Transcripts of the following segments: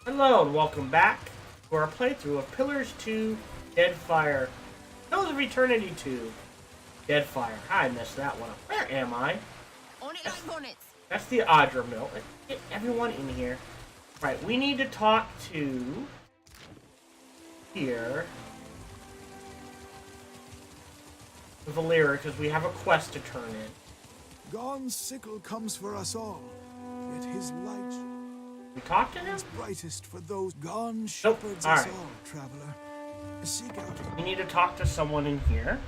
Hello and welcome back to our playthrough of Pillars 2 DeadFire. Pillars of Eternity 2 DeadFire. I messed that one up. Where am I? On it like bonnets. That's the Audra mill. Let's get everyone in here. Right, we need to talk to here Valera because we have a quest to turn in. God's sickle comes for us all, yet his light We talk to him? is brightest for those. Gone shepherds All us right. all, traveler. Seek out. We need to talk to someone in here.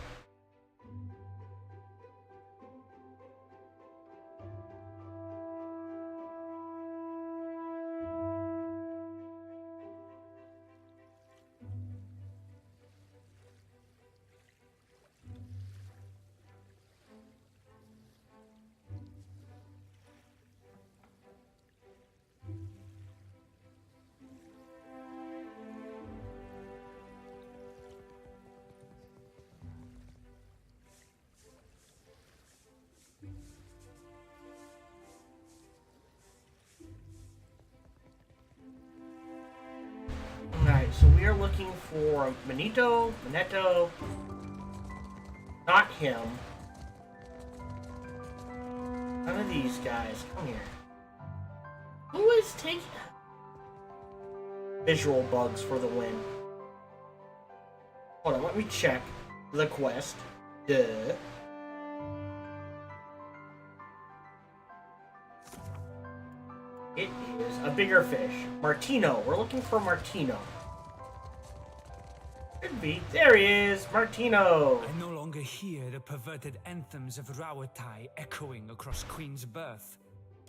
Alright, so we are looking for Manito, not him. None of these guys. Come here. Who is taking visual bugs for the win? Hold on, let me check the quest. Duh. It is a bigger fish. Martino. We're looking for Martino. Could be. There he is! Martino! I no longer hear the perverted anthems of Rawatai echoing across Queen's Birth.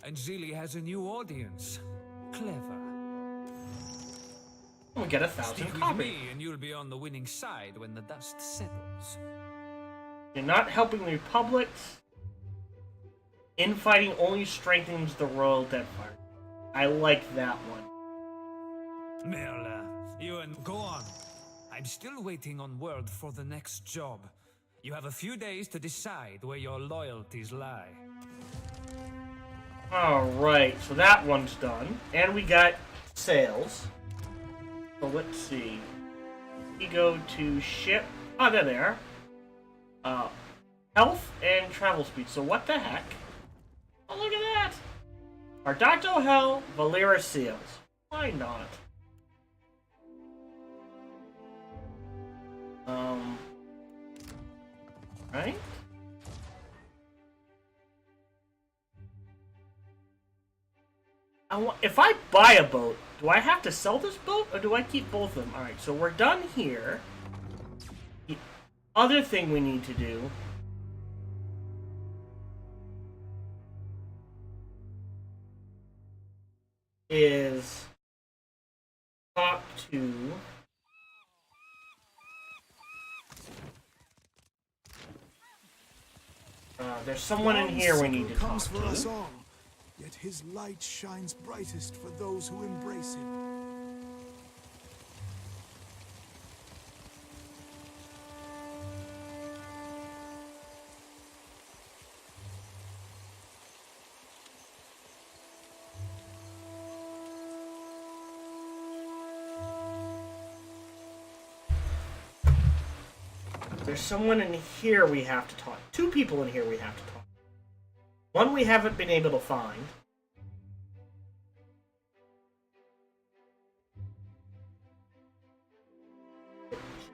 And Zili has a new audience. Clever. We'll get 1,000 Stick with copies. me and you'll be on the winning side when the dust settles. You're not helping the Republic. Infighting only strengthens the Royal DeadFire. I like that one. Merla, you and go on. I'm still waiting on word for the next job. You have a few days to decide where your loyalties lie. Alright, so that one's done. And we got sales. So let's see. We go to ship. Oh, they're there. Health and travel speed. So what the heck? Oh, look at that! Ardacto Hell, Valera Seals. Why not? Right? If I buy a boat, do I have to sell this boat, or do I keep both of them? Alright, so we're done here. The other thing we need to do is talk to there's someone in God's here we need sickle to talk comes for us to. all, yet his light shines brightest for those who embrace him. There's someone in here we have to talk. Two people in here we have to talk. One we haven't been able to find.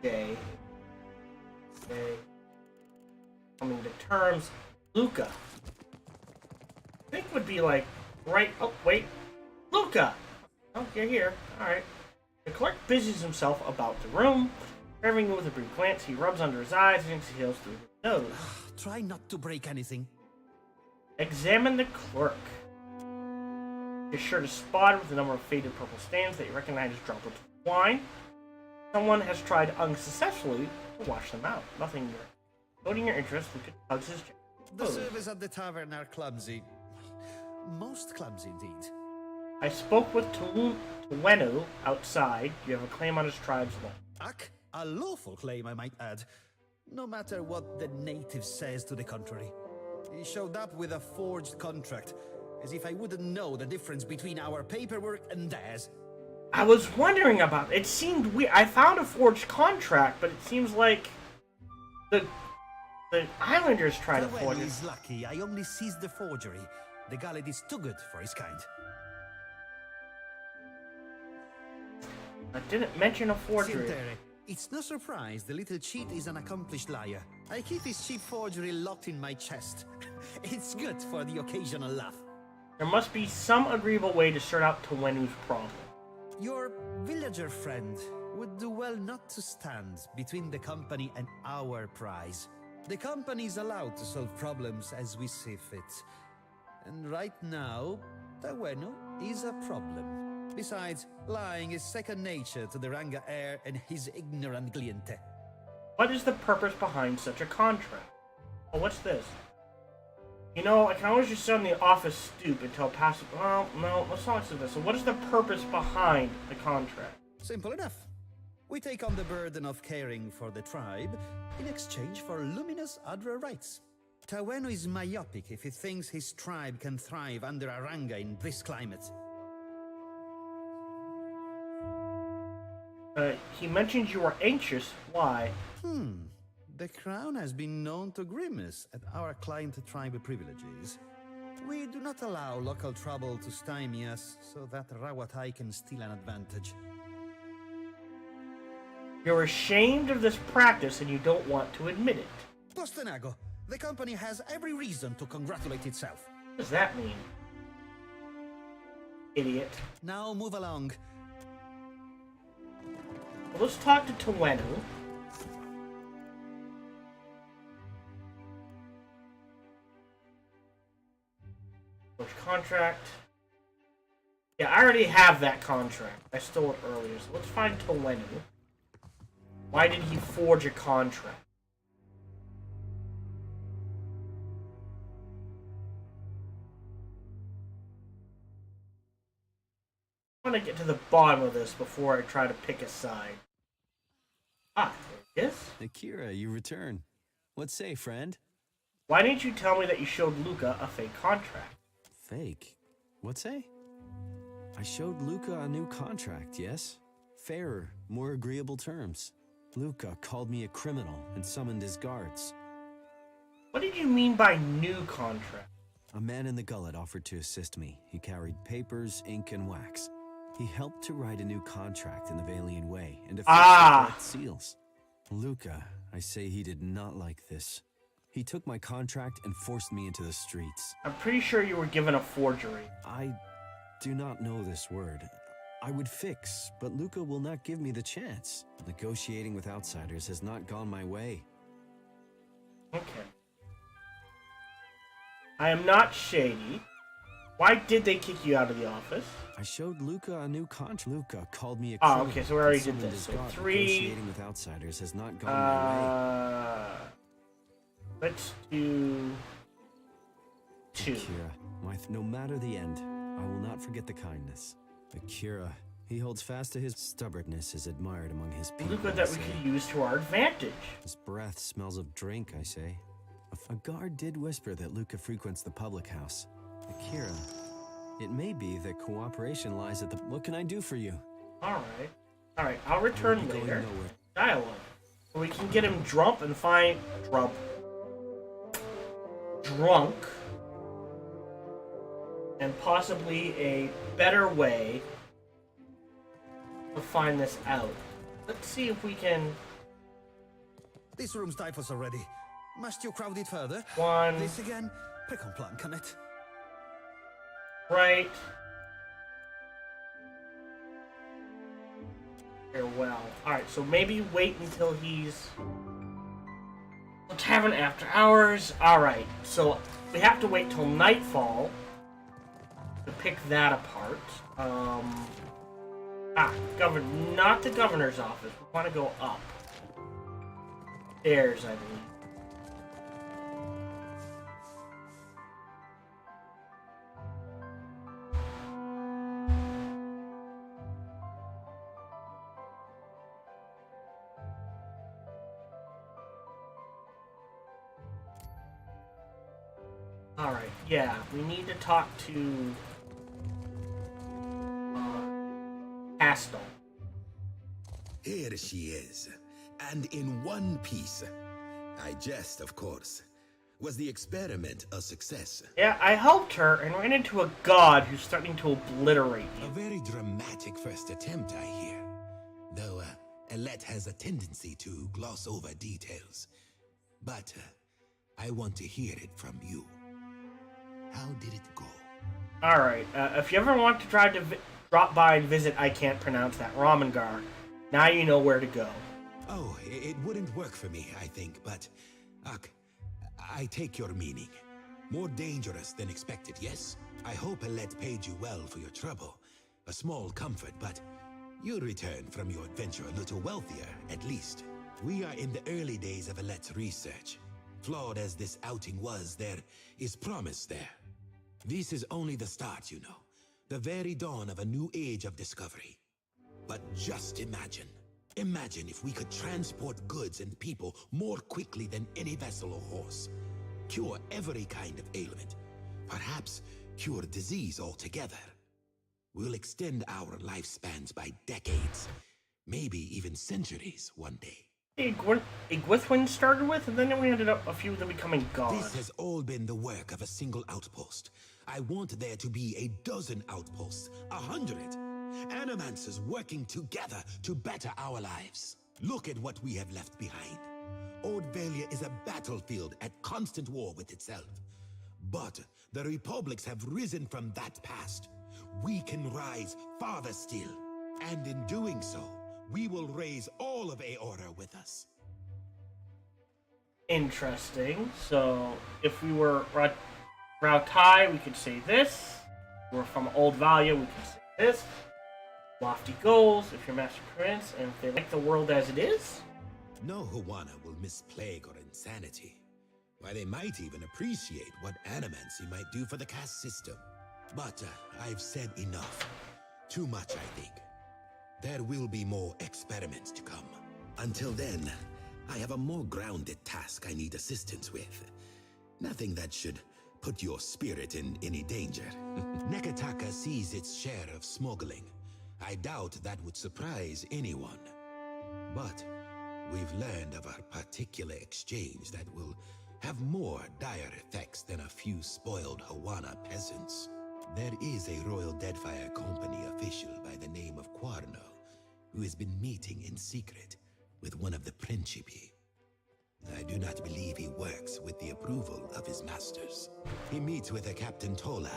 Jay. Coming to terms. Luca. I think would be like right. Oh wait, Luca. Oh, you're here. All right. The clerk busies himself about the room. Serving you with a brief glance, he rubs under his eyes and exhales through his nose. Try not to break anything. Examine the clerk. His shirt is spotted with a number of faded purple stains that you recognize as droplets of wine. Someone has tried unsuccessfully to wash them out. Nothing more. Noting your interest, Luca tugs his jacket. The service at the tavern are clumsy. Most clumsy indeed. I spoke with Tuwenu outside. You have a claim on his tribe's land. A lawful claim, I might add. No matter what the native says to the contrary. He showed up with a forged contract, as if I wouldn't know the difference between our paperwork and theirs. I was wondering about it. It seemed weird. I found a forged contract, but it seems like the islanders tried to forge it. Is lucky. I only seized the forgery. The gallet is too good for his kind. I didn't mention a forgery. Sintere, it's no surprise the little cheat is an accomplished liar. I keep his cheap forgery locked in my chest. It's good for the occasional laugh. There must be some agreeable way to sort out Tawenu's problem. Your villager friend would do well not to stand between the company and our prize. The company is allowed to solve problems as we see fit. And right now, Tawenu is a problem. Besides, lying is second nature to the Ranga heir and his ignorant cliente. What is the purpose behind such a contract? Oh, what's this? You know, I can always just sit on the office stoop until passive. Well, no, let's not do this. So what is the purpose behind the contract? Simple enough. We take on the burden of caring for the tribe in exchange for luminous Adra rights. Tawenu is myopic if he thinks his tribe can thrive under a Ranga in this climate. He mentioned you are anxious. Why? The crown has been known to grimace at our client tribe privileges. We do not allow local trouble to stymie us so that Rawatai can steal an advantage. You're ashamed of this practice and you don't want to admit it. Postenago, the company has every reason to congratulate itself. What does that mean? Idiot. Now move along. Well, let's talk to Tawenu. Which contract? Yeah, I already have that contract. I stole it earlier, so let's find Tawenu. Why did he forge a contract? I want to get to the bottom of this before I try to pick a side. Ah, there it is. Akira, you return. What say, friend? Why didn't you tell me that you showed Luca a fake contract? Fake? What say? I showed Luca a new contract, yes? Fairer, more agreeable terms. Luca called me a criminal and summoned his guards. What did you mean by new contract? A man in the gullet offered to assist me. He carried papers, ink, and wax. He helped to write a new contract in the Valian way and to fix the correct seals. Luca, I say he did not like this. He took my contract and forced me into the streets. I'm pretty sure you were given a forgery. I do not know this word. I would fix, but Luca will not give me the chance. Negotiating with outsiders has not gone my way. Okay. I am not shady. Why did they kick you out of the office? I showed Luca a new contract. Luca called me a Oh, criminal. okay, so we already and did summoned this. his So guard. 3... Negotiating with outsiders has not gone my way. Let's do 2. Akira, no matter the end, I will not forget the kindness. Akira, he holds fast to his stubbornness is admired among his people. Look at that we could use to our advantage. His breath smells of drink, I say. A guard did whisper that Luca frequents the public house. Akira, it may be that cooperation lies at the... What can I do for you? Alright. Alright, I'll return Going later. nowhere. Dialogue. So we can get him drunk and find... Drunk. And possibly a better way to find this out. Let's see if we can... This room's typhus already. Must you crowd it further? One. This again? Pick on plan, can it? Right. Here, well. Alright, so maybe wait until he's... Tavern after hours. Alright, so we have to wait till nightfall to pick that apart. Not the governor's office. We want to go up. Stairs, I believe. Alright, yeah, we need to talk to castle. Here she is, and in one piece. I jest, of course. Was the experiment a success? Yeah, I helped her and ran into a god who's starting to obliterate A you. very dramatic first attempt, I hear. Though, Alette has a tendency to gloss over details. But, I want to hear it from you. How did it go? Alright, if you ever want to try to drop by and visit I Can't Pronounce That Ramengar, now you know where to go. Oh, it wouldn't work for me, I think, but... Ugh, I take your meaning. More dangerous than expected, yes? I hope Alette paid you well for your trouble. A small comfort, but you'll return from your adventure a little wealthier, at least. We are in the early days of Alette's research. Flawed as this outing was, there is promise there. This is only the start, you know. The very dawn of a new age of discovery. But just imagine. Imagine if we could transport goods and people more quickly than any vessel or horse. Cure every kind of ailment. Perhaps cure disease altogether. We'll extend our lifespans by decades. Maybe even centuries one day. Igwithwin started with, and then we ended up a few of them becoming gods. This has all been the work of a single outpost. I want there to be a dozen outposts, 100. Animancers working together to better our lives. Look at what we have left behind. Old Valia is a battlefield at constant war with itself. But the republics have risen from that past. We can rise farther still. And in doing so, we will raise all of Eora with us. Interesting. So, if we were Rautai, we could say this. If we're from Old Valia, we could say this. Lofty goals, if you're Master Prince, and if they like the world as it is. No Huana will miss plague or insanity. Why, they might even appreciate what animancy might do for the caste system. But I've said enough. Too much, I think. There will be more experiments to come. Until then, I have a more grounded task I need assistance with. Nothing that should put your spirit in any danger. Nekataka sees its share of smuggling. I doubt that would surprise anyone. But we've learned of a particular exchange that will have more dire effects than a few spoiled Hawana peasants. There is a Royal DeadFire Company official by the name of Quarno who has been meeting in secret with one of the Principi. I do not believe he works with the approval of his masters. He meets with a Captain Tola,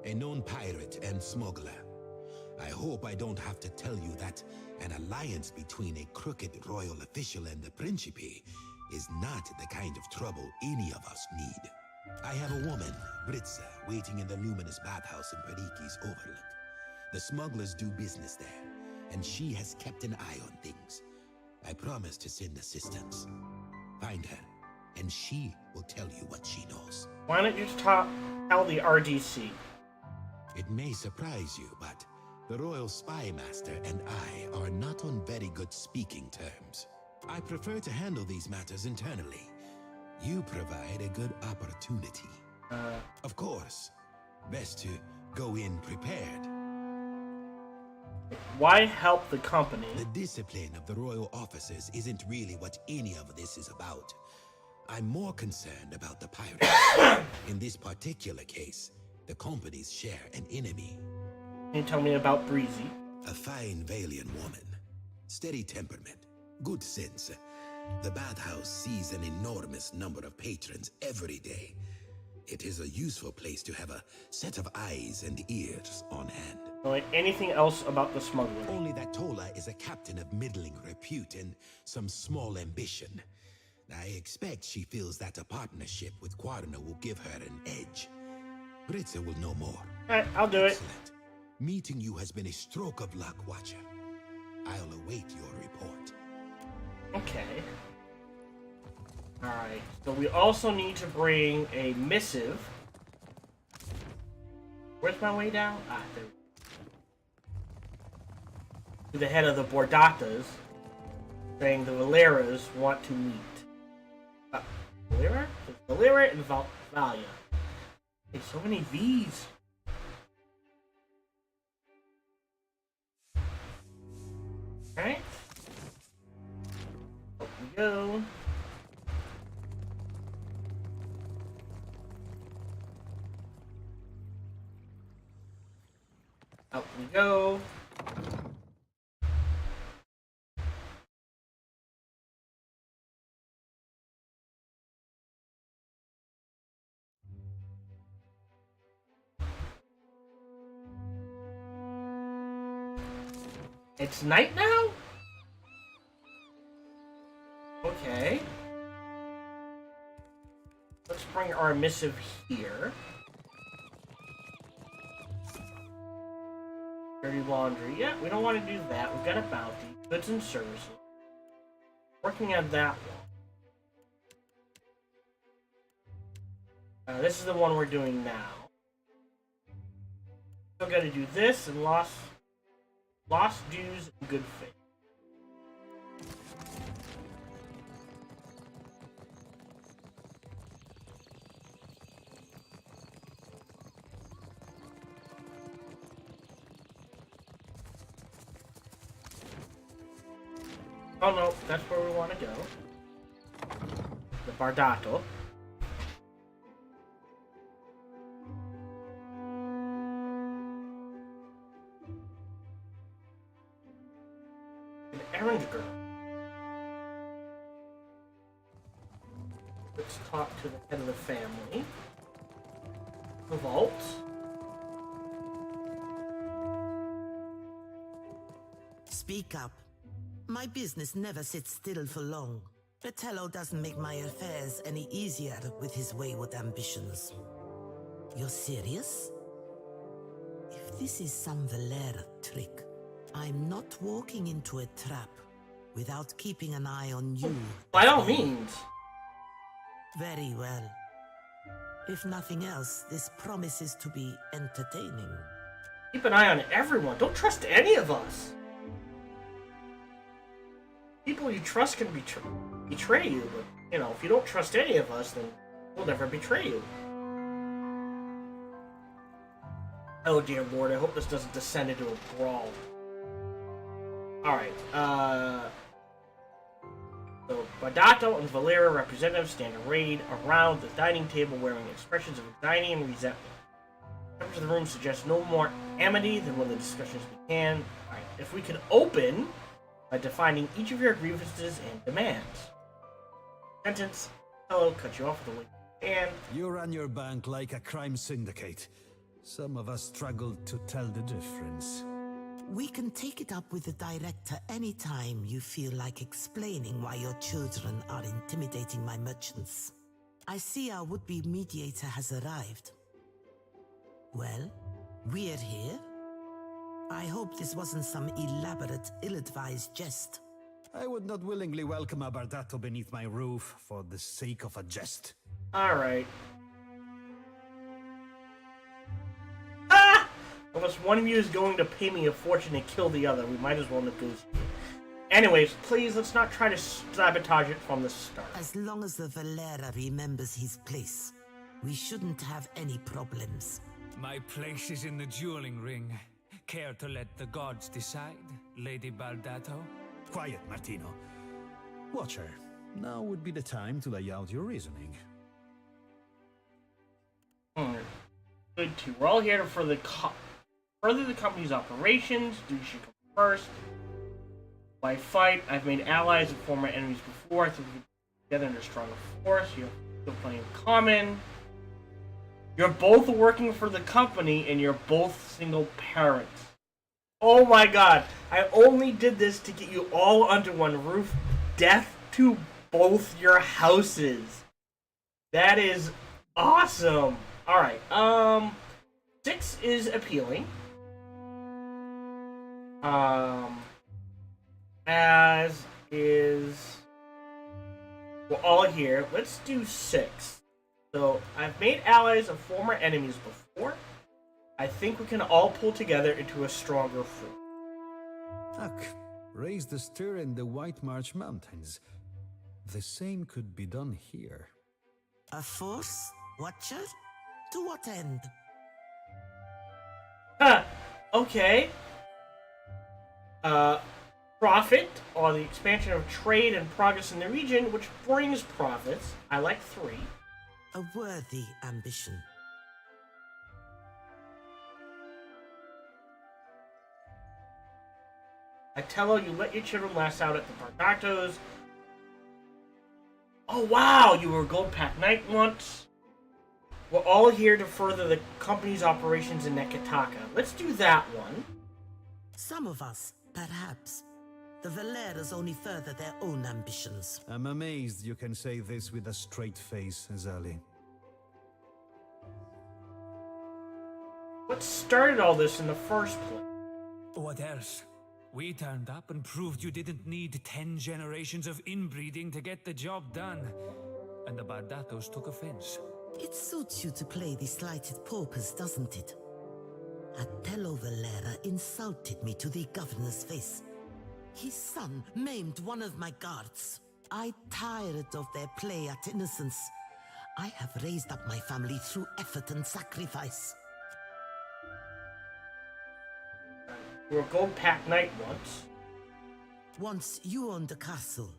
a known pirate and smuggler. I hope I don't have to tell you that an alliance between a crooked royal official and the Principi is not the kind of trouble any of us need. I have a woman, Britza, waiting in the luminous bathhouse in Periki's Overlook. The smugglers do business there, and she has kept an eye on things. I promise to send assistance. Find her, and she will tell you what she knows. Why don't you tell the RDC? It may surprise you, but the Royal Spy Master and I are not on very good speaking terms. I prefer to handle these matters internally. You provide a good opportunity. Of course, best to go in prepared. Why help the company? The discipline of the royal officers isn't really what any of this is about. I'm more concerned about the pirates. In this particular case, the companies share an enemy. Can you tell me about Breezy? A fine Valian woman. Steady temperament. Good sense. The bathhouse sees an enormous number of patrons every day. It is a useful place to have a set of eyes and ears on hand. Like anything else about the smuggler? Only that Tola is a captain of middling repute and some small ambition. I expect she feels that a partnership with Quarno will give her an edge. Britza will know more. Alright, I'll do it. Excellent. Meeting you has been a stroke of luck, Watcher. I'll await your report. Okay. Alright, so we also need to bring a missive. Where's my way down? Ah, there. To the head of the Bordatas, saying the Valeras want to meet. Valera? Valera and Valia. Hey, so many V's. Alright. Up we go. Up we go. It's night now? Okay. Let's bring our missive here. Dirty laundry. Yeah, we don't want to do that. We've got a bounty. Goods and services. Working on that one. This is the one we're doing now. Still got to do this and lost dues and good faith. Oh no, that's where we want to go. The Bardato. An errand girl. Let's talk to the head of the family. The vault. Speak up. My business never sits still for long. Fratello doesn't make my affairs any easier with his wayward ambitions. You're serious? If this is some Valera trick, I'm not walking into a trap without keeping an eye on you. By all means. Very well. If nothing else, this promises to be entertaining. Keep an eye on everyone. Don't trust any of us. People you trust can betray you, but, you know, if you don't trust any of us, then we'll never betray you. Oh dear lord, I hope this doesn't descend into a brawl. Alright, so Bardato and Valera representatives stand arrayed around the dining table wearing expressions of anxiety and resentment. The temperature of the room suggests no more amity than when the discussions began. Alright, if we could open by defining each of your grievances and demands. Sentence, hello, cut you off with a wink. And You ran your bank like a crime syndicate. Some of us struggled to tell the difference. We can take it up with the director anytime you feel like explaining why your children are intimidating my merchants. I see our would-be mediator has arrived. Well, we're here. I hope this wasn't some elaborate, ill-advised jest. I would not willingly welcome a Bardato beneath my roof for the sake of a jest. alright. Ah! Unless one of you is going to pay me a fortune to kill the other, we might as well negotiate. Anyways, please, let's not try to sabotage it from the start. As long as the Valera remembers his place, we shouldn't have any problems. My place is in the dueling ring. Care to let the gods decide, Lady Bardato? Quiet, Martino. Watcher, now would be the time to lay out your reasoning. Good too. We're all here to further the company's operations. Duty should come first. Why fight? I've made allies and former enemies before. I think we can get together in a stronger force. You have still plenty in common. You're both working for the company, and you're both single parents. Oh my god. I only did this to get you all under one roof. Death to both your houses. That is awesome. Alright, 6 is appealing. As is... We're all here. Let's do 6. So, I've made allies of former enemies before. I think we can all pull together into a stronger force. Ach, raise the stir in the White March Mountains. The same could be done here. A force? Watcher? To what end? Huh, okay. Profit, or the expansion of trade and progress in the region, which brings profits. I like 3. A worthy ambition. Atello, you let your children last out at the Bardactos. Oh wow, you were a Gold Pack Knight once. We're all here to further the company's operations in Nekataka. Let's do that one. Some of us, perhaps. The Valeras only further their own ambitions. I'm amazed you can say this with a straight face, Zali. What started all this in the first place? What else? We turned up and proved you didn't need 10 generations of inbreeding to get the job done. And the Bardatos took offense. It suits you to play the slighted paupers, doesn't it? Atello Valera insulted me to the governor's face. His son maimed one of my guards. I tired of their play at innocence. I have raised up my family through effort and sacrifice. You were a Gold Pack Knight once. Once you owned the castle,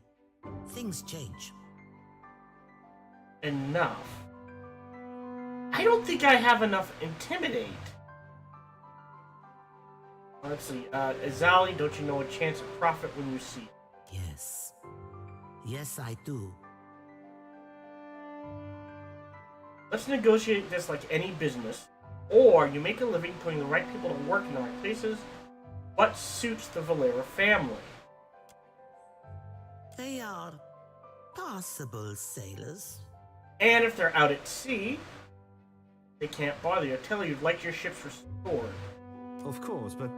things change. Enough. I don't think I have enough Intimidate. Let's see. Azali, don't you know a chance of profit when you see it? Yes. Yes, I do. Let's negotiate this like any business. Or you make a living putting the right people to work in the right places. What suits the Valera family? They are possible sailors. And if they're out at sea, they can't bother you. I tell you, you'd like your ships restored. Of course, but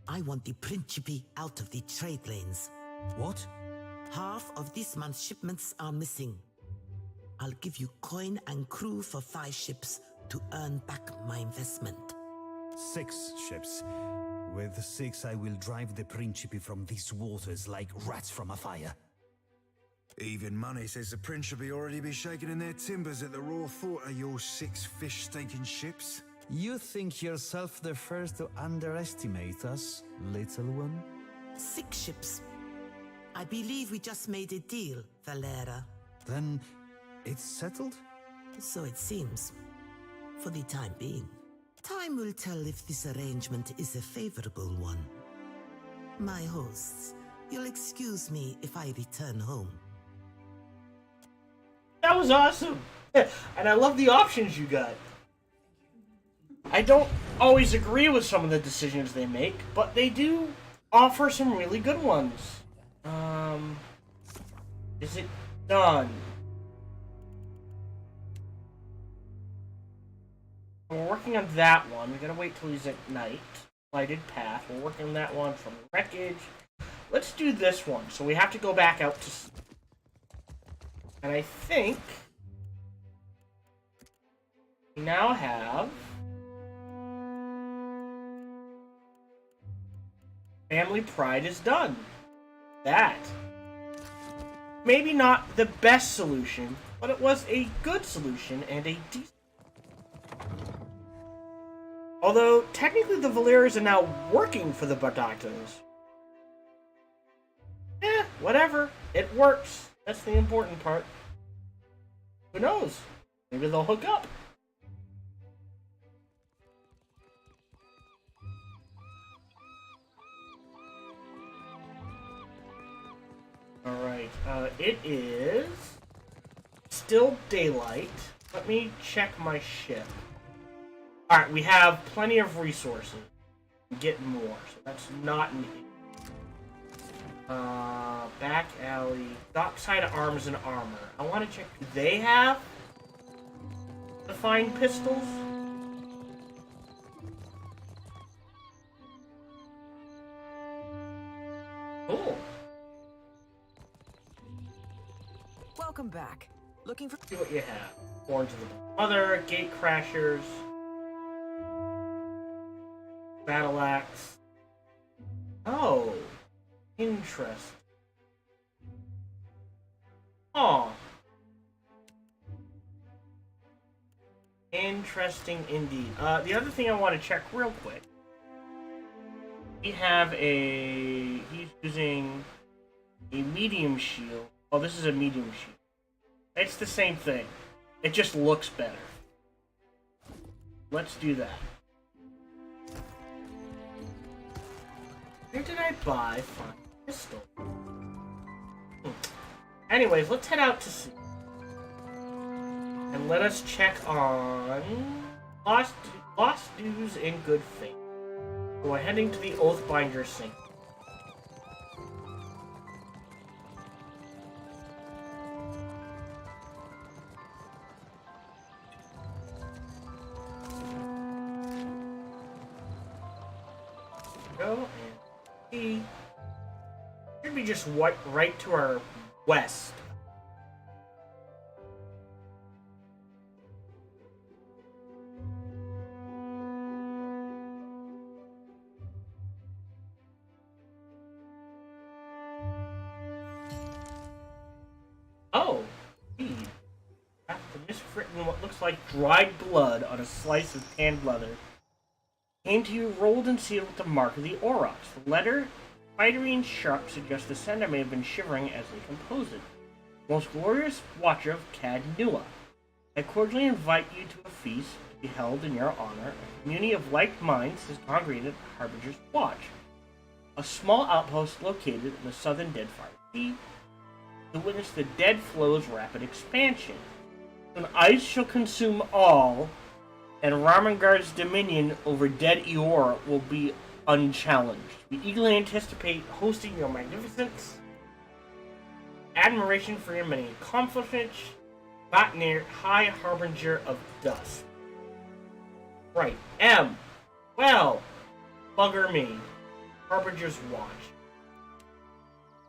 I want the Principe out of the trade lanes. what? Half of this month's shipments are missing. I'll give you coin and crew for 5 ships to earn back my investment. 6 ships. With 6, I will drive the Principe from these waters like rats from a fire. Even money says the Principe already be shaking in their timbers at the raw thought of your 6 fish-staking ships. You think yourself the first to underestimate us, little one? 6 ships. I believe we just made a deal, Valera. Then it's settled? So it seems. For the time being. Time will tell if this arrangement is a favorable one. My hosts, you'll excuse me if I return home. That was awesome! And I love the options you got. I don't always agree with some of the decisions they make, but they do offer some really good ones. Is it done? We're working on that one. We gotta wait till he's at night. Lighted path. We're working on that one from wreckage. Let's do this one. So we have to go back out to sea. And I think we now have Family Pride is done. That. Maybe not the best solution, but it was a good solution and a decent. Although, technically the Valeras are now working for the Bardactos. Whatever. It works. That's the important part. Who knows? Maybe they'll hook up. Alright, it is still daylight. Let me check my ship. Alright, we have plenty of resources. Get more, so that's not an issue. Back alley, dockside arms and armor. I want to check, do they have the fine pistols? Cool. Welcome back. Looking for... See what you have. Horns of the Mother, Gate Crashers, Battle Axe. Oh, interesting. Oh. Interesting indeed. The other thing I want to check real quick We have a... He's using a medium shield. Oh, this is a medium shield. It's the same thing. It just looks better. Let's do that. Where did I buy fine pistol? Anyways, let's head out to sea. And let us check on lost dues in good faith. So we're heading to the Oathbinder Sink. Go and see. Should be just right to our west. Oh, indeed. After miswritten what looks like dried blood on a slice of tanned leather came to you rolled and sealed with the mark of the Aurochs. The letter, spidery and sharp, suggests the sender may have been shivering as they composed it. Most glorious watcher of Cad Nua, I cordially invite you to a feast to be held in your honor. A community of like minds has congregated at Harbinger's Watch, a small outpost located in the southern DeadFire Sea, to witness the dead flow's rapid expansion. Soon ice shall consume all, and Ramengard's dominion over dead Eora will be unchallenged. We eagerly anticipate hosting your magnificence. Admiration for your many accomplishments, not near High Harbinger of Dust. Right, M. Well, bugger me. Harbinger's Watch.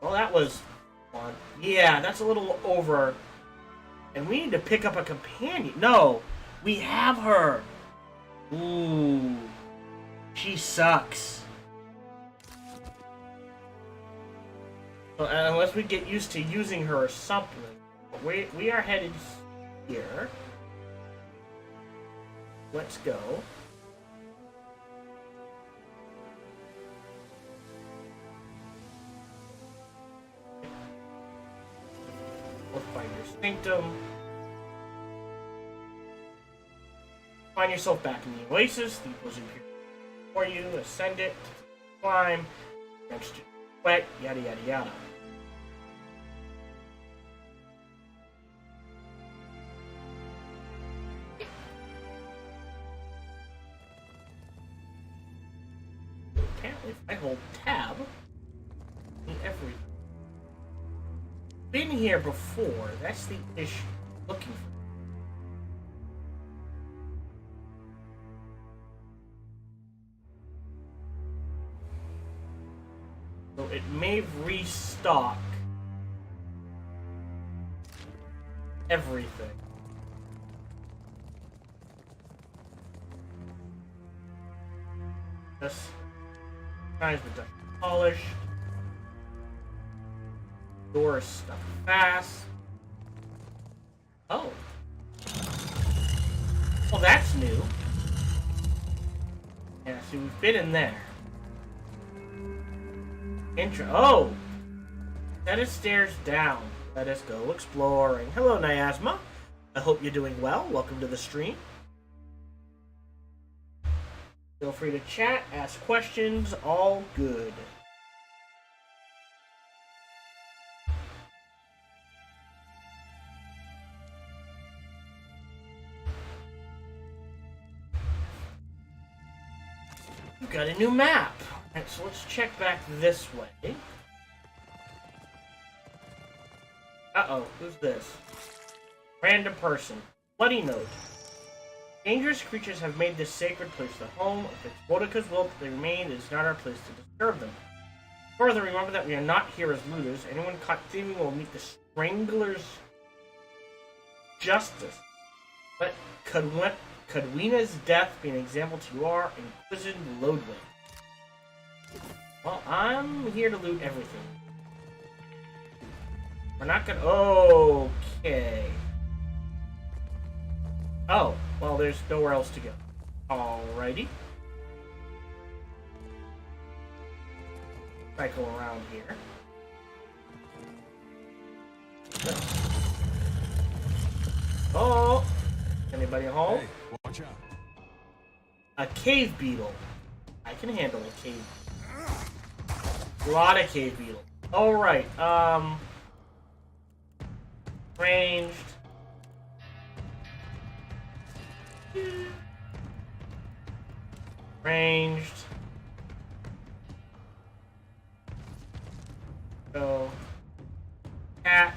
Well, that was fun. Yeah, that's a little over. And we need to pick up a companion. No, we have her. Ooh, she sucks. Unless we get used to using her or something. But we are headed here. Let's go. We'll find your sanctum. Find yourself back in the oasis. The opposing period for you. Ascend it. Climb. Next to sweat. Yada yada yada. Apparently, if I hold tab, everything. Been here before. That's the issue. Looking for. So it may restock everything. This guys with the polish. Door is stuck fast. Oh. Well, that's new. Yeah, see, we've been in there. Oh! Set of stairs down. Let us go exploring. Hello, Niasma. I hope you're doing well. Welcome to the stream. Feel free to chat, ask questions, all good. We've got a new map. Alright, so let's check back this way. Uh-oh, who's this? Random person. Bloody note. Dangerous creatures have made this sacred place the home. If it's Bodica's will that they remain, it is not our place to disturb them. Further, remember that we are not here as looters. Anyone caught thieving will meet the Strangler's justice. Let Cadwina's death be an example to you are imprisoned Loadwing. Well, I'm here to loot everything. We're not gonna... Okay. Oh, well, there's nowhere else to go. Alrighty. cycle around here. Oh! Anybody home? Hey, watch out. A cave beetle. I can handle a cave. A lot of cave beetle. Alright, ranged. Ranged. So, hack.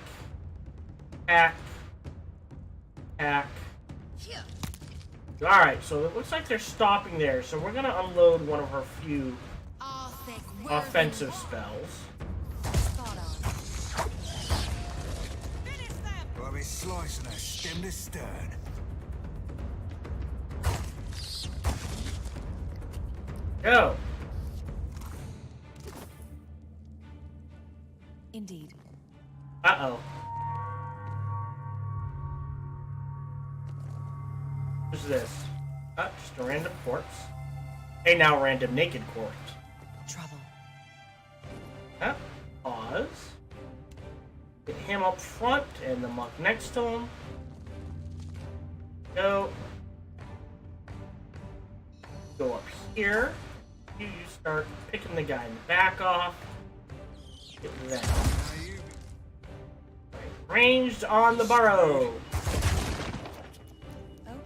Hack. Hack. Alright, so it looks like they're stopping there, so we're gonna unload one of her few offensive spells. I'll be slicing her stem to stern. Go! Indeed. Uh-oh. What's this? Just a random corpse. Hey, now random naked corpse. Trouble. Pause. Get him up front and the monk next to him. Go. Go up here. You start picking the guy in the back off. Get that. Right. Ranged on the burrow.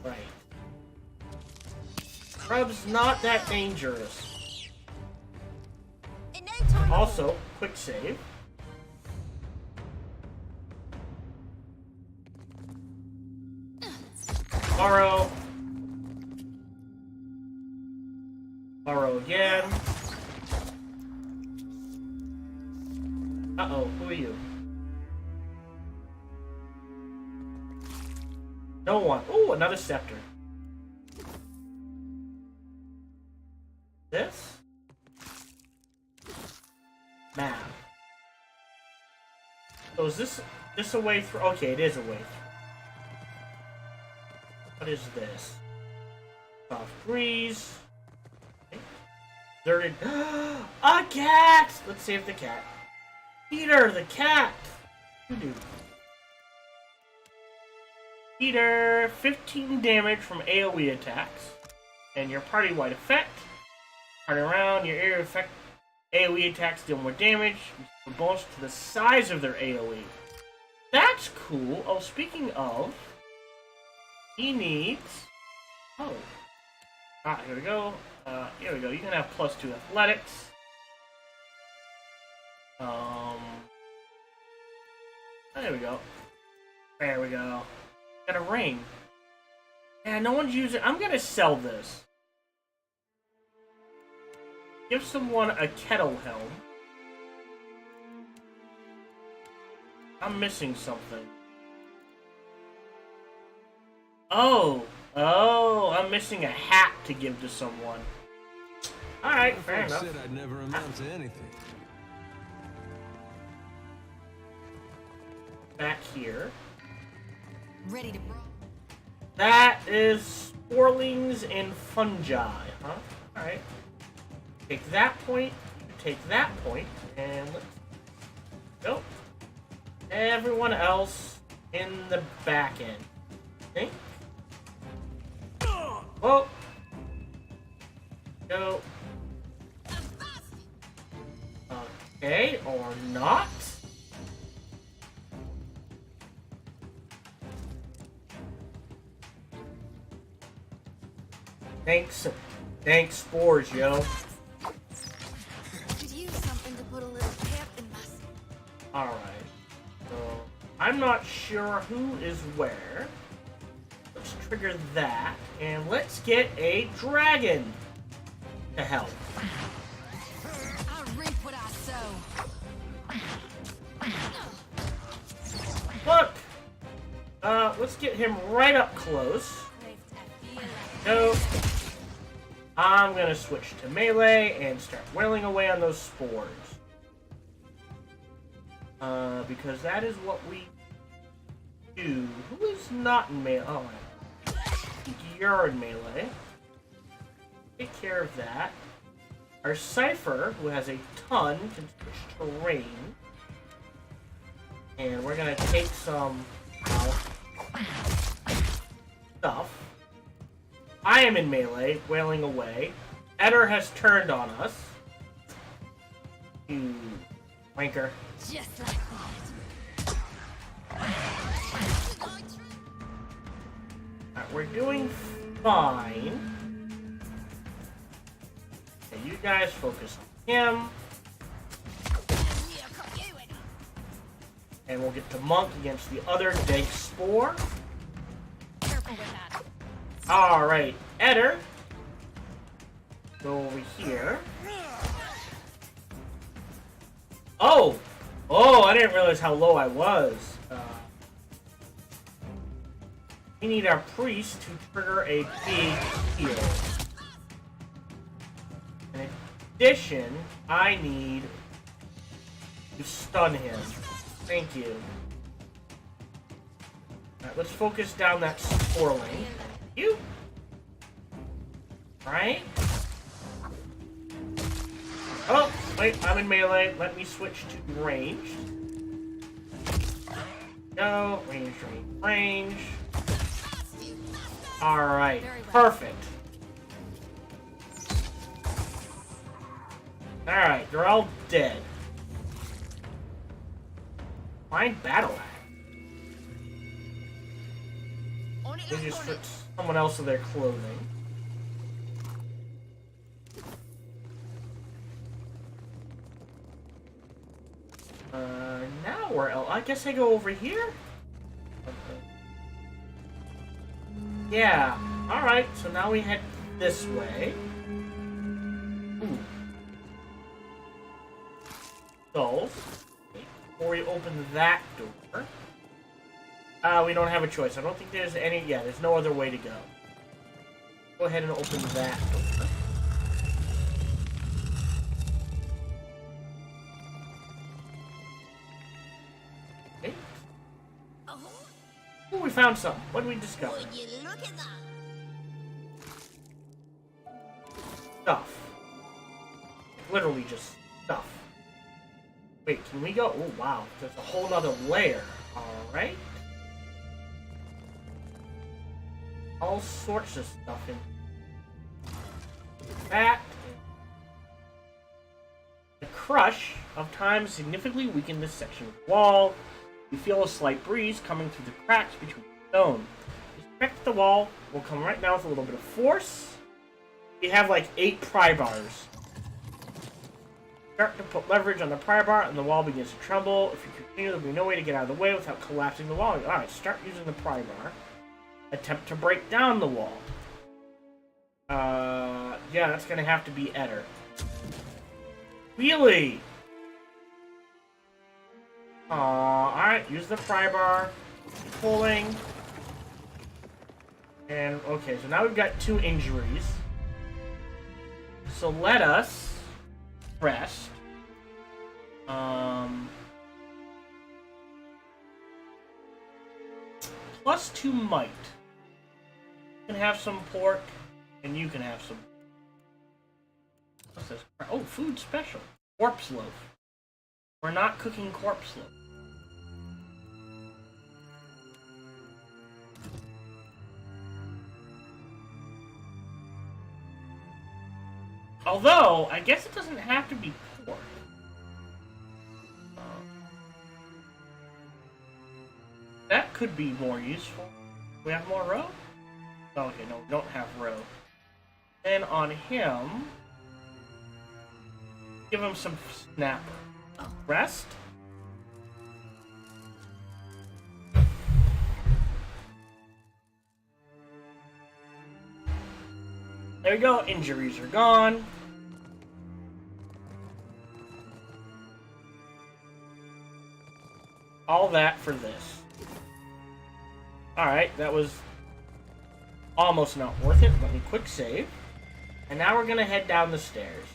Right. Scrub's not that dangerous. Also, quick save. Burrow. Burrow again. Uh-oh, who are you? No one. Ooh, another scepter. This? Map. So is this a way through? Okay, it is a way through. What is this? Soft breeze. Deserted. A cat! Let's save the cat. Peter, the cat! Doo-doo. Peter, 15 damage from AoE attacks. And your party-wide effect. Turn around, your area effect. AoE attacks deal more damage. A bonus to the size of their AoE. That's cool. Oh, speaking of, he needs. Oh. Ah, here we go. Here we go. You can have +2 athletics. There we go. There we go. Got a ring. Yeah, no one's using. I'm gonna sell this. Give someone a kettle helm. I'm missing something. Oh, I'm missing a hat to give to someone. All right, fair enough. Said I'd never amount to anything. Back here. Ready to brawl. That is sporlings and fungi, huh? All right. Take that point. Take that point, and let's go. Everyone else in the back end. Okay. Whoa. Go. Okay, or not. Thanks, spores, yo. Could use something to put a little pep in my step. Alright. So, I'm not sure who is where. Let's trigger that, and let's get a dragon to help. I reap what I sow. Look! Let's get him right up close. Go. I'm gonna switch to melee and start whittling away on those spores. Because that is what we do. Who is not in melee? Oh, I think you're in melee. Take care of that. Our Cypher, who has a ton, can switch terrain. And we're gonna take some stuff. I am in melee, wailing away. Eder has turned on us. You wanker. Just like that. Alright, we're doing fine. Okay, you guys focus on him. And we'll get to Monk against the other Dank Spore. Careful with that. Alright, Eder. Go over here. Oh! Oh, I didn't realize how low I was. We need our priest to trigger a big heal. In addition, I need to stun him. Thank you. Alright, let's focus down that spore lane. You! Right? Oh, wait, I'm in melee. Let me switch to ranged. Go, range, range. Alright, perfect. Alright, they're all dead. Find battle axe. They just put someone else in their clothing. Now where else? I guess I go over here? Okay. Yeah. Alright, so now we head this way. Ooh. Skulls. Before we open that door. We don't have a choice. I don't think there's any... Yeah, there's no other way to go. Go ahead and open that door. Okay. Oh, we found something. What did we discover? Would you look at that? Stuff. Literally just stuff. Wait, can we go? Oh, wow. There's a whole nother layer. Alright. All sorts of stuff in that. The crush of time significantly weakened this section of the wall. You feel a slight breeze coming through the cracks between the stone. You expect the wall will come right down with a little bit of force. You have like 8 pry bars. Start to put leverage on the pry bar and the wall begins to tremble. If you continue, there'll be no way to get out of the way without collapsing the wall. Alright, start using the pry bar. Attempt to break down the wall. Yeah, that's gonna have to be Eder. Really? Alright, use the pry bar. Pulling. And, okay, so now we've got 2 injuries. So let us rest. Plus 2 might. You can have some pork, and you can have some. What's this? Oh, food special. Corpse loaf. We're not cooking corpse loaf. Although, I guess it doesn't have to be pork. That could be more useful. Do we have more roe? Oh, okay, no, we don't have roe. Then on him, give him some snapper. Rest. There we go, injuries are gone. All that for this. Alright, that was almost not worth it. Let me quick save. And now we're gonna head down the stairs.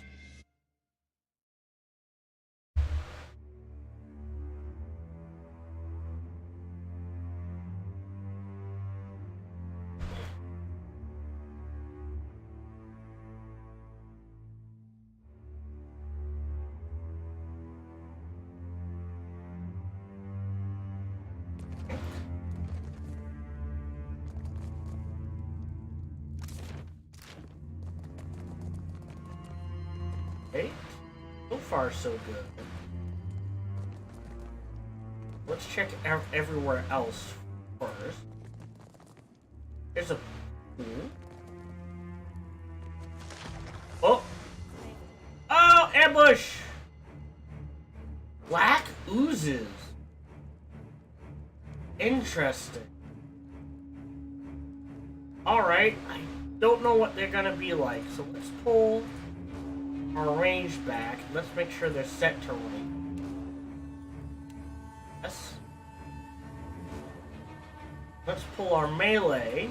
Alright. So far, so good. Let's check everywhere else first. There's a pool. Oh! Oh! Ambush! Black oozes. Interesting. Alright, I don't know what they're gonna be like, so let's pull our range back. Let's make sure they're set to range. Yes. Let's pull our melee.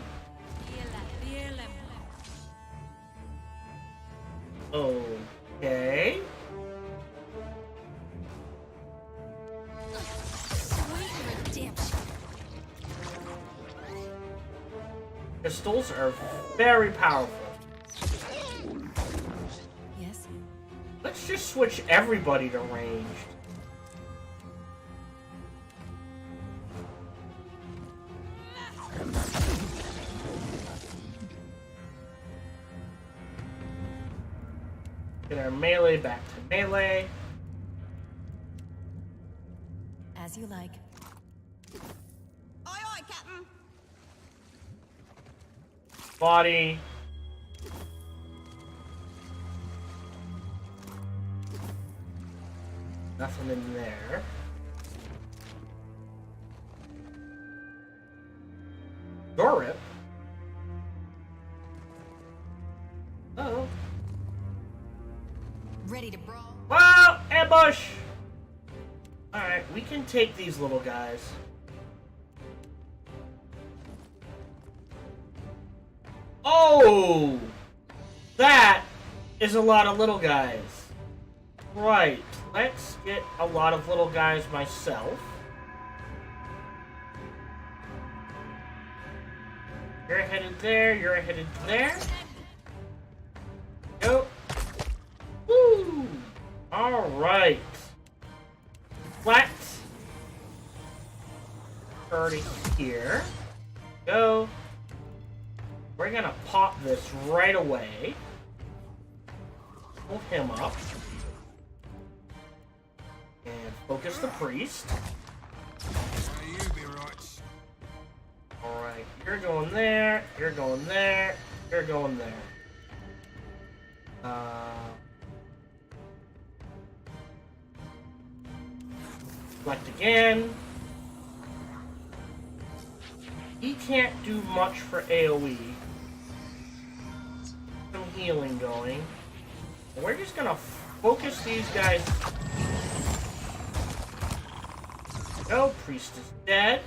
Okay. Pistols are very powerful. Yes. Let's just switch everybody to ranged. Get our melee back to melee. As you like. Aye, aye, Captain. Body. Nothing in there. Door rip. Uh-oh. Ready to brawl? Whoa! Ambush! Alright, we can take these little guys. Oh! That is a lot of little guys. Right, let's get a lot of little guys myself. You're headed there, you're headed there. Go. Woo! Alright. Flat. 30 here. Go. We're gonna pop this right away. Pull him up. And focus the priest. Alright, you're going there, you're going there, you're going there. Select again. He can't do much for AoE. Some healing going. And we're just gonna focus these guys. No, priest is dead.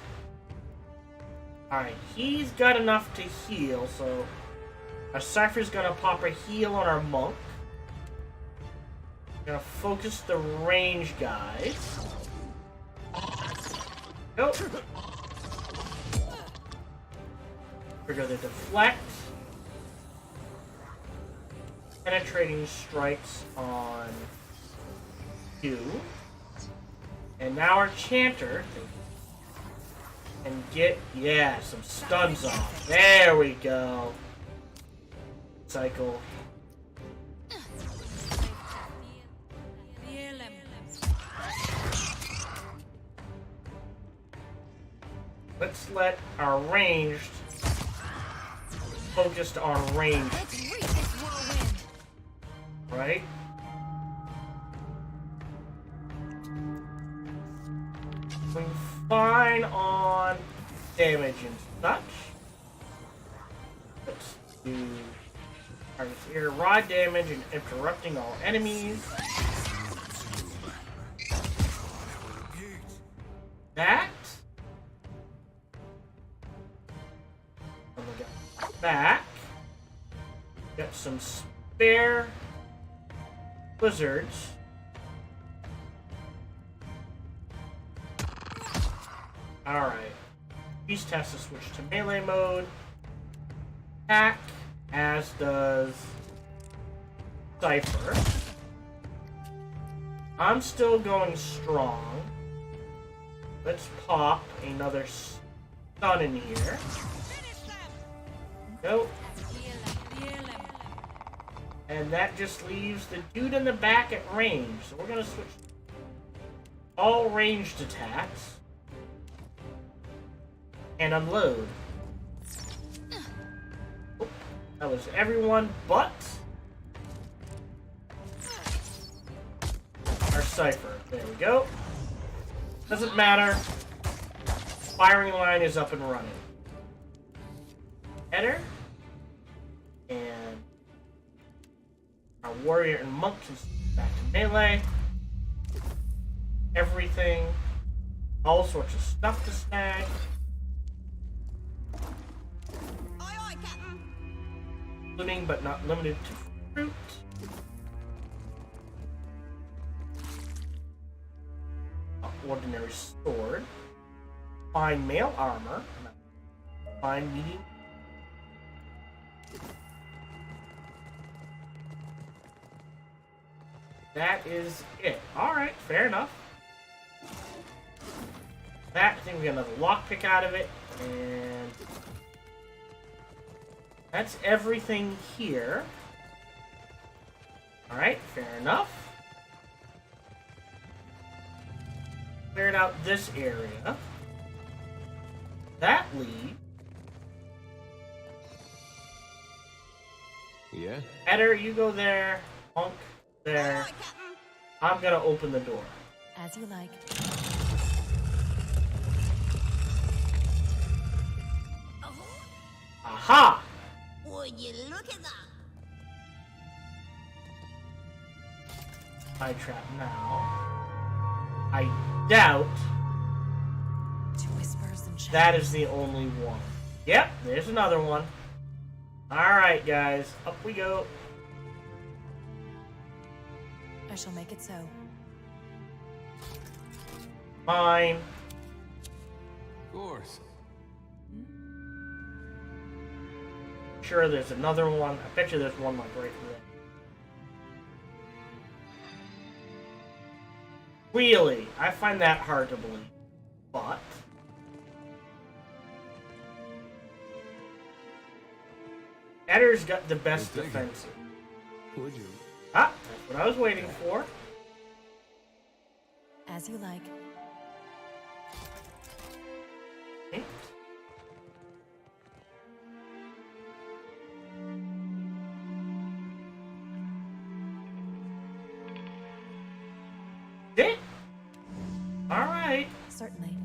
Alright, he's got enough to heal, so our Cypher's gonna pop a heal on our monk. We're gonna focus the range guys. Nope. We're gonna deflect. Penetrating strikes on you. And now our chanter can get, yeah, some stuns off. There we go. Cycle. Let's let our ranged focused on range. Let's reach this whirlwind. Right? Doing fine on damage and such. Let's do target here, raw damage and interrupting all enemies. That. And we got back. Got some spare blizzards. Alright. Beast has to switch to melee mode. Attack, as does Cypher. I'm still going strong. Let's pop another stun in here. Nope. And that just leaves the dude in the back at range. So we're gonna switch all ranged attacks. And unload. Oh, that was everyone but our Cypher. There we go. Doesn't matter. Firing line is up and running. Header. And our warrior and monk can back to melee. Everything. All sorts of stuff to snag. Including but not limited to fruit. Ordinary sword. Fine mail armor. Fine medium. That is it. Alright, fair enough. That, I think we got another lockpick out of it. And that's everything here. Alright, fair enough. Cleared out this area. That leads. Yeah? Header, you go there. Monk, there. I'm gonna open the door. As you like. Aha! Would you look at that? I trap now. I doubt To whispers and shadows. that is the only one. Yep, there's another one. Alright, guys. Up we go. I shall make it so. Fine. Of course. Sure, there's another one. I bet you there's one like right there. Really? I find that hard to believe. But Edder's got the best Good thinking. defensive. Would you? Ah, that's what I was waiting for. As you like. Okay. Okay. All right. Certainly.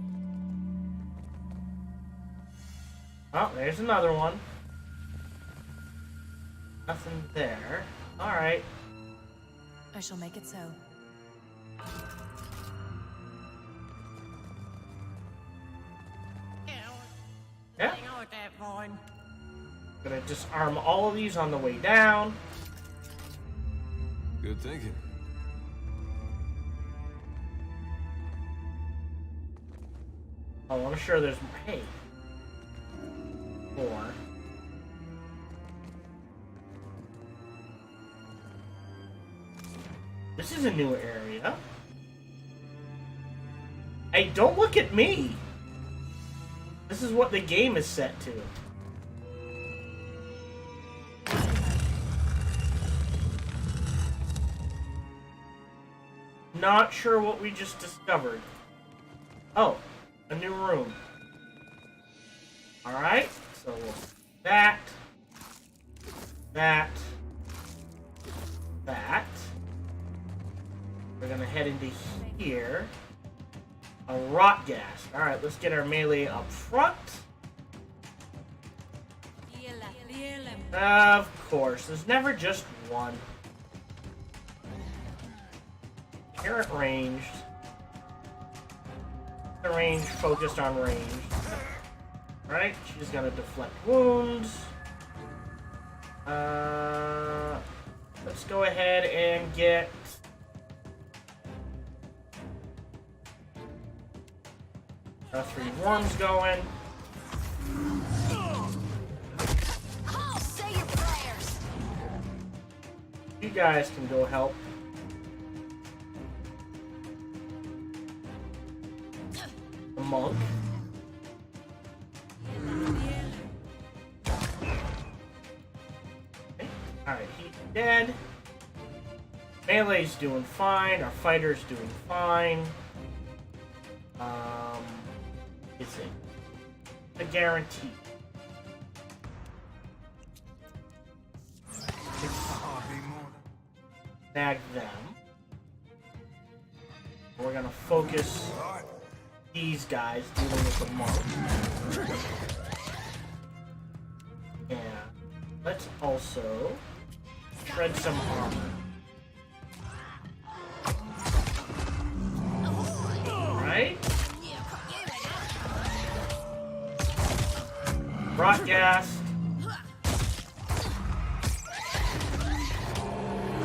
Oh, there's another one. Nothing there. All right. I shall make it so. Yeah. Gonna disarm all of these on the way down. Good thinking. I want to sure there's more. Hey. More. This is a new area. Hey, don't look at me! This is what the game is set to. Not sure what we just discovered. Oh, a new room. Alright, so that. We're gonna head into here. A rot gas. Alright, let's get our melee up front. Of course, there's never just one. Inherent ranged. The range focused on range. Right, she's gonna deflect wounds. Let's go ahead and get our 3 worms going. Oh, say your prayers. You guys can go help. The monk. Okay. Alright, dead. Melee's doing fine. Our fighter's doing fine. It's a guarantee. Snag them. We're gonna focus these guys dealing with the monk. And let's also shred some armor. Right? Broadcast.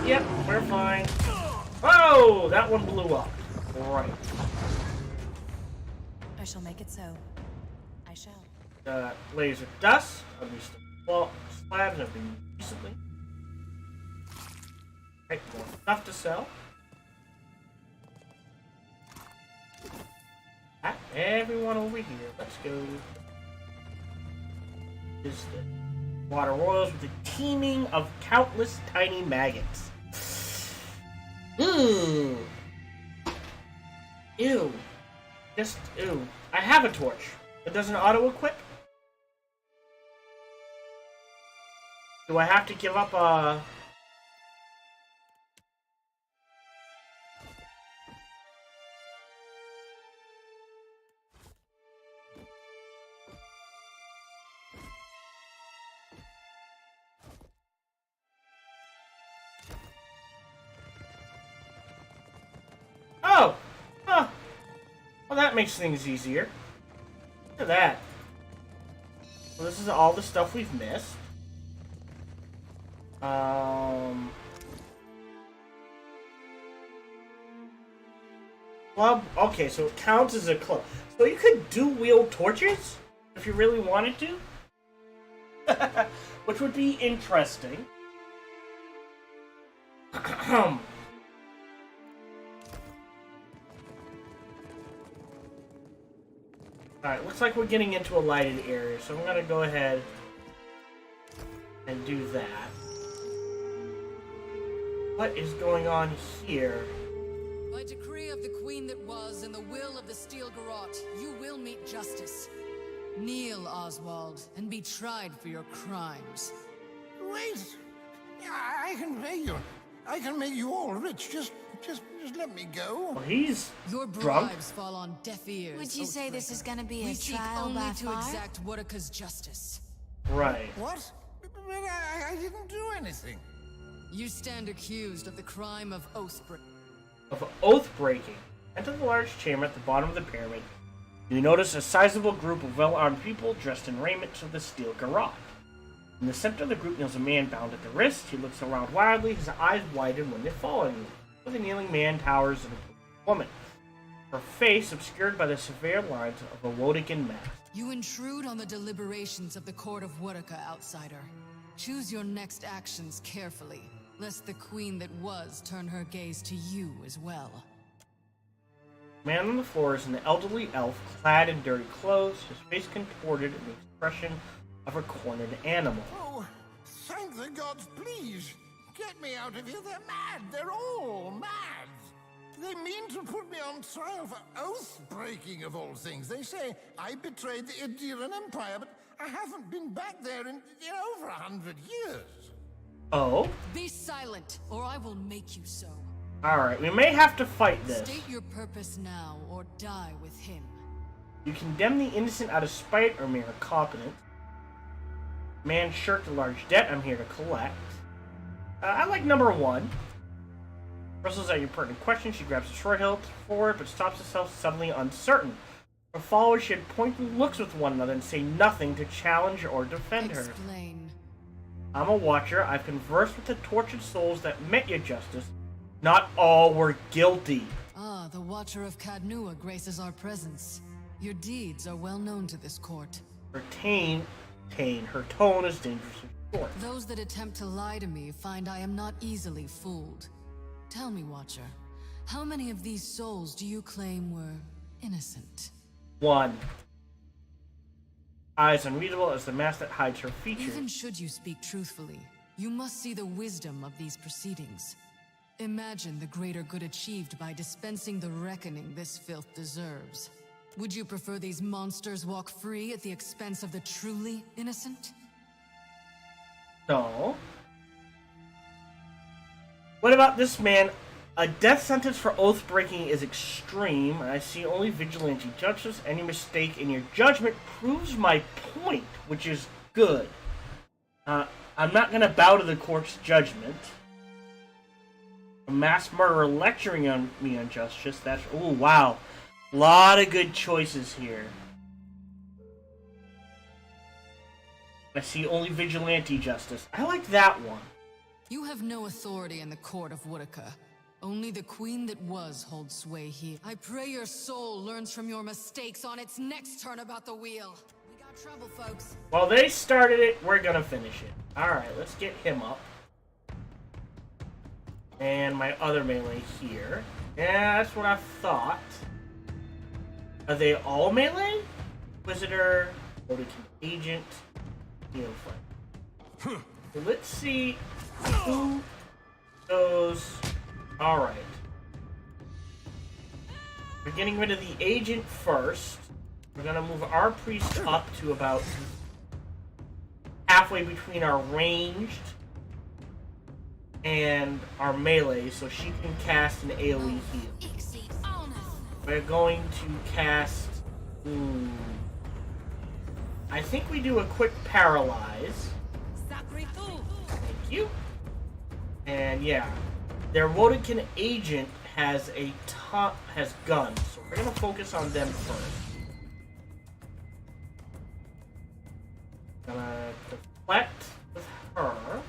Yep, we're fine. Oh, that one blew up. Right. I shall make it so. I shall. Laser dust. At least the slabs have been recently. Right, more stuff to sell. Everyone over here. Let's go. Is the water royals with the teeming of countless tiny maggots. Ew. Just ew. I have a torch. It doesn't auto-equip. Do I have to give up a... Oh! Huh. Well, that makes things easier. Look at that. Well, this is all the stuff we've missed. Club. Okay, so it counts as a club. So you could dual-wield torches if you really wanted to. Which would be interesting. Alright, looks like we're getting into a lighted area, so I'm gonna go ahead and do that. What is going on here? By decree of the Queen that was, and the will of the Steel Garrote, you will meet justice. Kneel, Oswald, and be tried for your crimes. Wait! I can pay you. I can make you all rich. Just let me go. Well, he's Your drunk. bribes fall on deaf ears. Would you say this is gonna be We a seek trial only by to fire? exact Wotaka's justice. Right. What? But I didn't do anything. You stand accused of the crime of oath-breaking. Of oath breaking. Enter the large chamber at the bottom of the pyramid. You notice a sizable group of well-armed people dressed in raiment of the Steel Garrote. In the center of the group kneels a man bound at the wrist. He looks around wildly, his eyes widen when they fall on you. With a kneeling man towers a woman, her face obscured by the severe lines of a Wodekin mask. You intrude on the deliberations of the court of Wotaka, outsider. Choose your next actions carefully, lest the queen that was turn her gaze to you as well. The man on the floor is an elderly elf clad in dirty clothes, his face contorted in the expression of a cornered animal. Oh, thank the gods, please. Get me out of here. They're mad. They're all mad. They mean to put me on trial for oath-breaking of all things. They say I betrayed the Eoran Empire, but I haven't been back there in over 100 years. Oh? Be silent, or I will make you so. Alright, we may have to fight this. State your purpose now, or die with him. You condemn the innocent out of spite or mere incompetence. Man shirked a large debt I'm here to collect. I like number one. Bristles at your pertinent question. She grabs a short hilt forward, but stops herself suddenly uncertain. Her followers should point looks with one another and say nothing to challenge or defend her. Explain. I'm a watcher. I've conversed with the tortured souls that met your justice. Not all were guilty. Ah, the Watcher of Cadnua graces our presence. Your deeds are well known to this court. Her her tone is dangerously short. Those that attempt to lie to me find I am not easily fooled. Tell me, Watcher, how many of these souls do you claim were innocent? One. Eyes unreadable as the mask that hides her features. Even should you speak truthfully, You must see the wisdom of these proceedings. Imagine the greater good achieved by dispensing the reckoning this filth deserves. Would you prefer these monsters walk free at the expense of the truly innocent? No. What about this man? A death sentence for oath breaking is extreme. I see only vigilante justice. Any mistake in your judgment proves my point, which is good. I'm not going to bow to the court's judgment. A mass murderer lecturing on me on justice. That's... Oh, wow. A lot of good choices here. I see only vigilante justice. I like that one. You have no authority in the court of Woodica. Only the queen that was holds sway here. I pray your soul learns from your mistakes on its next turn about the wheel. We got trouble, folks. Well, they started it, we're gonna finish it. Alright, let's get him up. And my other melee here. Yeah, that's what I thought. Are they all melee? Inquisitor, Voting Agent, Neophyte. So let's see who goes. Alright. We're getting rid of the agent first. We're gonna move our priest up to about halfway between our ranged and our melee, so she can cast an AoE heal. We're going to cast... I think we do a quick paralyze. Thank you. And yeah, their Wodekin agent has has guns, so we're gonna focus on them first. Gonna deflect with her.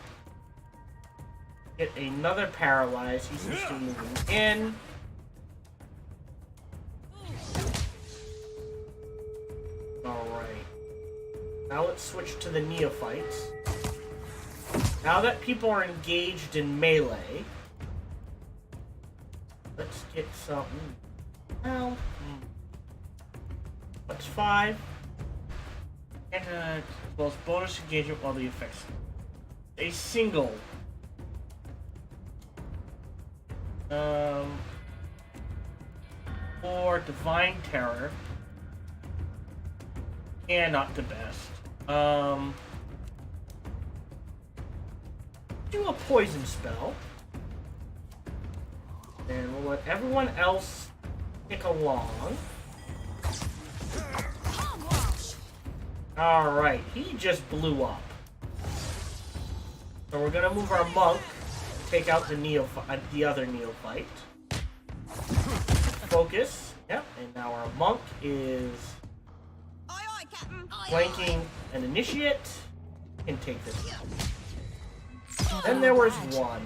Get another paralyze. He's just moving in. Alright. Now let's switch to the neophytes. Now that people are engaged in melee, let's get some. Well, what's 5? And as well as bonus engagement while the effects. A single. Or Divine Terror. And not the best. Do a poison spell. And we'll let everyone else pick along. Alright, he just blew up. So we're gonna move our monk to take out the other neophyte. Focus. Yep, and now our monk is flanking an initiate. Can take this. Then there was one.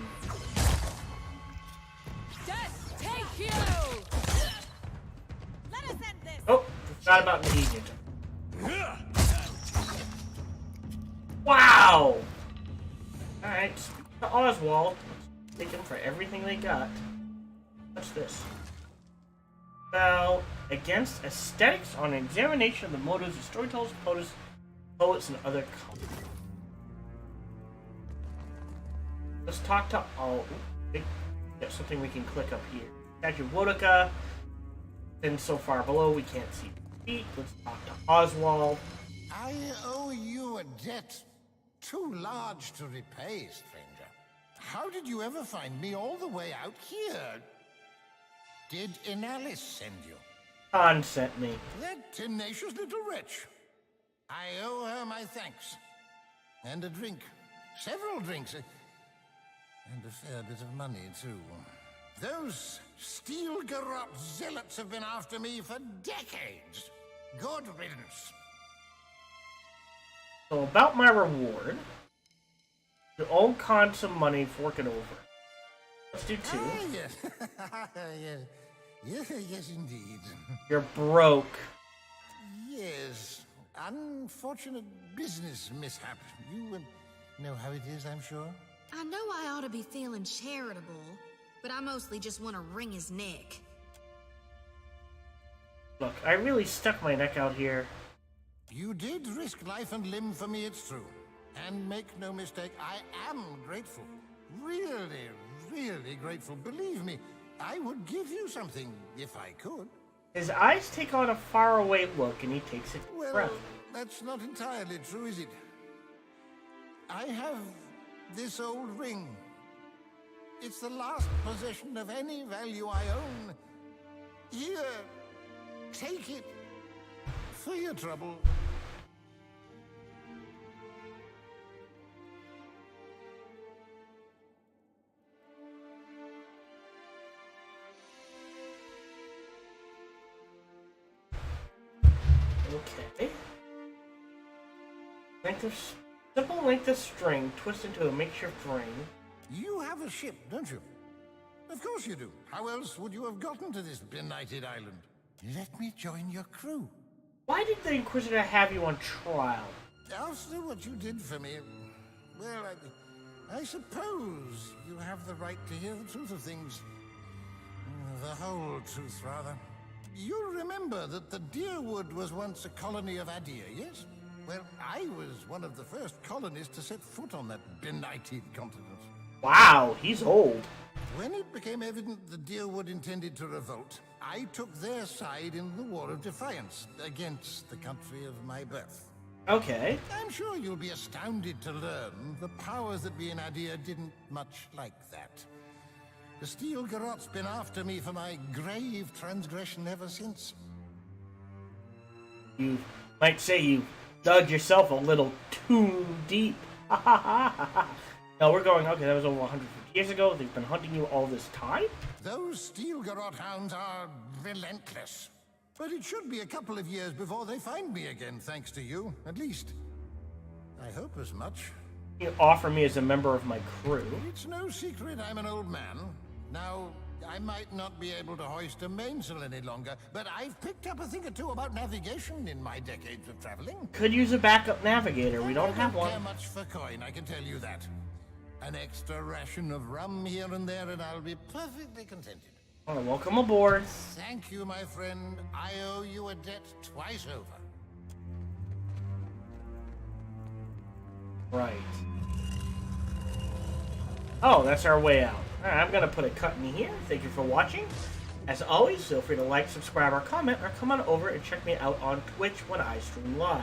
Oh, forgot about the agent. Wow! Alright, to Oswald. Take them for everything they got. What's this? Well, against aesthetics on an examination of the motives of storytellers, poets, and other cultures. Let's talk to all. Got something we can click up here. Statue of Woodica. And so far below we can't see the feet. Let's talk to Oswald. I owe you a debt too large to repay, stranger. How did you ever find me all the way out here? Did Inalis send you? Khan sent me. That tenacious little wretch. I owe her my thanks. And a drink. Several drinks. And a fair bit of money, too. Those steel garrote zealots have been after me for decades. Good riddance. So about my reward. You owe Khan some money, fork it over. Let's do 2. Ah, yes. Yes, indeed. You're broke. Yes. Unfortunate business mishap. You know how it is, I'm sure. I know I ought to be feeling charitable, but I mostly just want to wring his neck. Look, I really stuck my neck out here. You did risk life and limb for me, it's true. And make no mistake, I am grateful. Really, really grateful. Believe me, I would give you something if I could. His eyes take on a faraway look, and he takes a Well, breath. that's not entirely true, is it? I have this old ring. It's the last possession of any value I own. Here, take it for your trouble. Okay. Simple length of string twist into a makeshift ring. You have a ship, don't you? Of course you do. How else would you have gotten to this benighted island? Let me join your crew. Why did the Inquisitor have you on trial? After what you did for me, well, I suppose you have the right to hear the truth of things. The whole truth, rather. You remember that the Deerwood was once a colony of Adir, yes? Well, I was one of the first colonists to set foot on that benighted continent. Wow, he's old. When it became evident the Deerwood intended to revolt, I took their side in the War of Defiance against the country of my birth. Okay. I'm sure you'll be astounded to learn the powers that be in Adir didn't much like that. The Steel Garrot's been after me for my grave transgression ever since. You might say you dug yourself a little too deep. No, we're going, okay, that was over 150 years ago. They've been hunting you all this time? Those Steel Garrot hounds are relentless. But it should be a couple of years before they find me again, thanks to you, at least. I hope as much. You offer me as a member of my crew. It's no secret I'm an old man. Now, I might not be able to hoist a mainsail any longer, but I've picked up a thing or two about navigation in my decades of traveling. Could use a backup navigator. We don't have one. I don't care much for coin, I can tell you that. An extra ration of rum here and there, and I'll be perfectly contented. Oh, welcome aboard. Thank you, my friend. I owe you a debt twice over. Right. Oh, that's our way out. Alright, I'm gonna put a cut in here. Thank you for watching. As always, feel free to like, subscribe, or comment, or come on over and check me out on Twitch when I stream live.